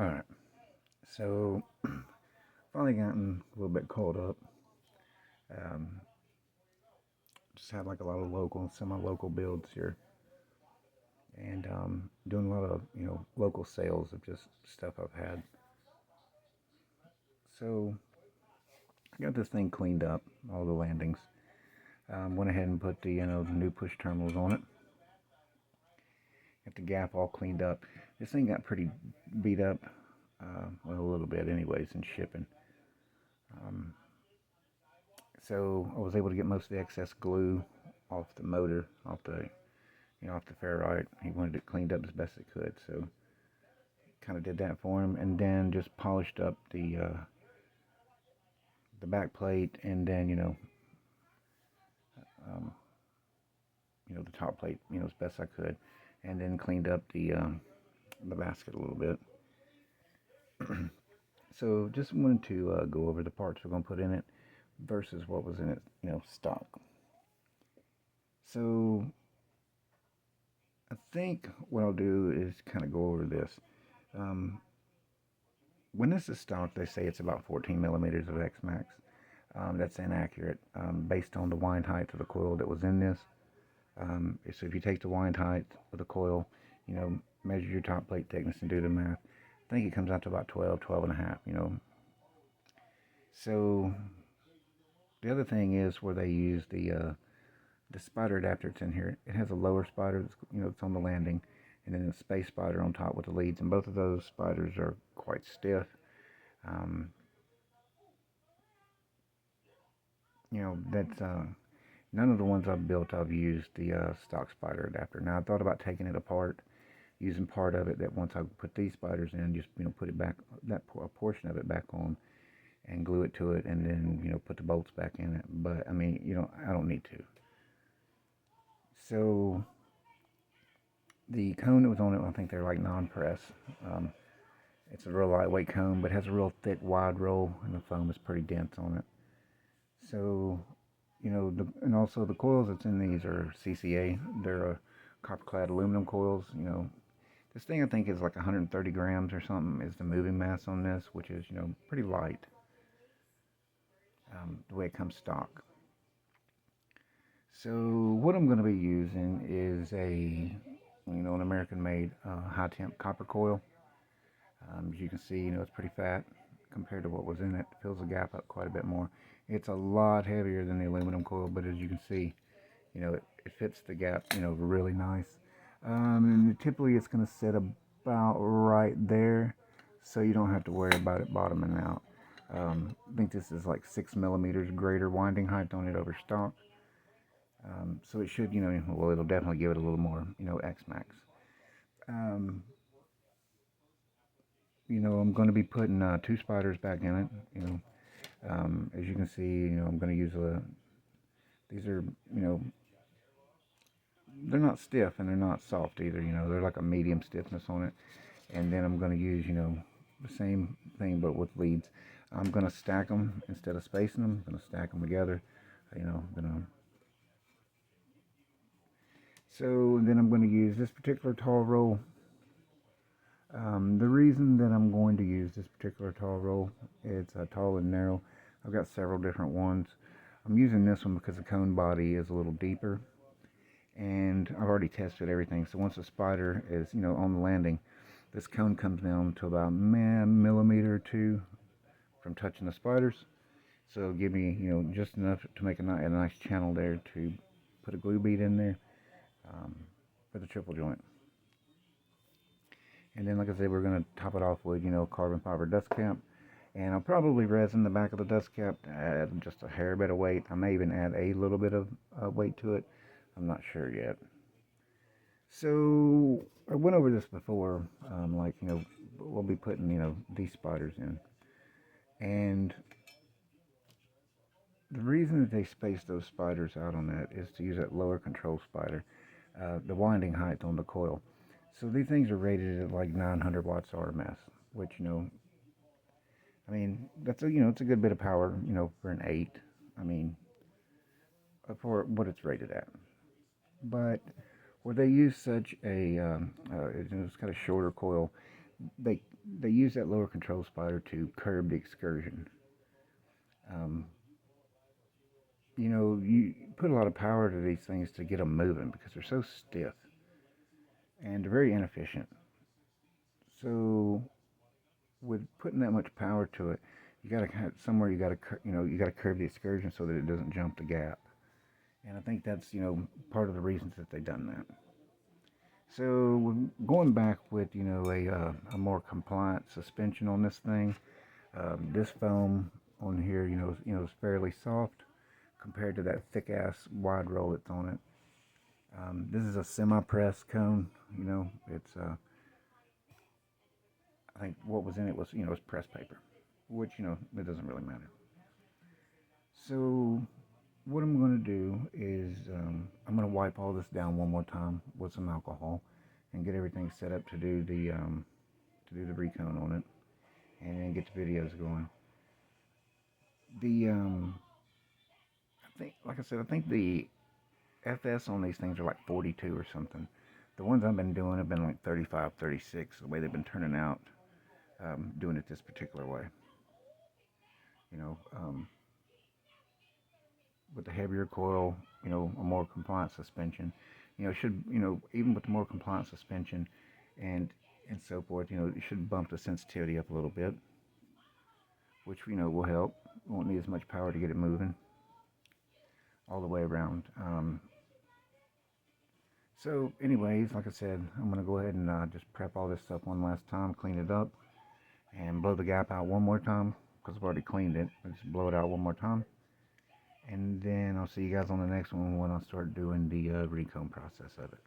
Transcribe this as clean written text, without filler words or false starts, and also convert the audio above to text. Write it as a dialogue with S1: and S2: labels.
S1: Alright, so finally gotten a little bit caught up. Um, just had like a lot of local and semi-local builds here, and doing a lot of local sales of just stuff I've had. So I got this thing cleaned up, all the landings. Went ahead and put the the new push terminals on it. Got the gap all cleaned up. This thing got pretty beat up, well a little bit anyways in shipping. Um, so I was able to get most of the excess glue off the motor, off the ferrite. He wanted it cleaned up as best it could, so kind of did that for him, and then just polished up the back plate, and then um, the top plate, as best I could, and then cleaned up the basket a little bit. So just wanted to go over the parts we're going to put in it versus what was in it, stock. So I think what I'll do is kind of go over this. Um, when this is stock, they say it's about 14 millimeters of X-Max. That's inaccurate based on the wind height of the coil that was in this. So if you take the wind height of the coil, measure your top plate thickness and do the math, I think it comes out to about 12 and a half, So the other thing is where they use the spider adapter that's in here. It has a lower spider that's, it's on the landing, and then a space spider on top with the leads, and both of those spiders are quite stiff. Um, that's none of the ones I've built I've used the stock spider adapter. Now I thought about taking it apart, using part of it that once I put these spiders in, just put it back, a portion of it back on, and glue it to it, and then put the bolts back in it. But I mean, I don't need to. So the cone that was on it, I think they're like non-press. Um, it's a real lightweight cone, but has a real thick, wide roll, and the foam is pretty dense on it. So, and also the coils that's in these are CCA. They're copper-clad aluminum coils. This thing I think is like 130 grams or something is the moving mass on this, which is pretty light. The way it comes stock. So what I'm going to be using is an American-made high-temp copper coil. As you can see, it's pretty fat compared to what was in it. It fills the gap up quite a bit more. It's a lot heavier than the aluminum coil, but as you can see, it fits the gap, really nice. And typically it's going to sit about right there, so you don't have to worry about it bottoming out. I think this is like 6 millimeters greater winding height on it over stock. So it should, well, it'll definitely give it a little more, X-Max. I'm going to be putting 2 spiders back in it, as you can see, I'm going to use these are, they're not stiff and they're not soft either, they're like a medium stiffness on it. And then I'm going to use, the same thing but with leads. I'm going to stack them instead of spacing them. I'm going to stack them together, So then I'm going to use this particular tall roll. The reason that I'm going to use this particular tall roll, it's tall and narrow. I've got several different ones. I'm using this one because the cone body is a little deeper, and I've already tested everything. So once the spider is, on the landing, this cone comes down to about a millimeter or two from touching the spiders. So it'll give me, just enough to make a nice channel there to put a glue bead in there for the triple joint. And then, like I said, we're going to top it off with, carbon fiber dust cap. And I'll probably resin the back of the dust cap to add just a hair bit of weight. I may even add a little bit of weight to it. I'm not sure yet. So I went over this before, we'll be putting, these spiders in. And the reason that they space those spiders out on that is to use that lower control spider, the winding height on the coil. So these things are rated at like 900 watts RMS, which, I mean, that's it's a good bit of power, for an 8. I mean, for what it's rated at. But where they use such a, it's got a shorter coil, they they use that lower control spider to curb the excursion. Um, you put a lot of power to these things to get them moving because they're so stiff and they're very inefficient. So with putting that much power to it, you got to somewhere you got to you got to curb the excursion so that it doesn't jump the gap. And I think that's part of the reasons that they've done that. So going back with a more compliant suspension on this thing, this foam on here is fairly soft compared to that thick ass wide roll that's on it. This is a semi-pressed cone. It's I think what was in it was pressed paper, which it doesn't really matter. So what I'm going to do is I'm going to wipe all this down one more time with some alcohol and get everything set up to do the recone on it, and then get the videos going. The I think, like I said, I think the FS on these things are like 42 or something. The ones I've been doing have been like 35, 36, the way they've been turning out, doing it this particular way. You know, um, with the heavier coil, a more compliant suspension, even with the more compliant suspension and so forth, it should bump the sensitivity up a little bit, which will help. Won't need as much power to get it moving all the way around. So anyways, like I said, I'm going to go ahead and just prep all this stuff one last time, clean it up, and blow the gap out one more time, because I've already cleaned it. I'll just blow it out one more time. And then I'll see you guys on the next one when I'll start doing the recone process of it.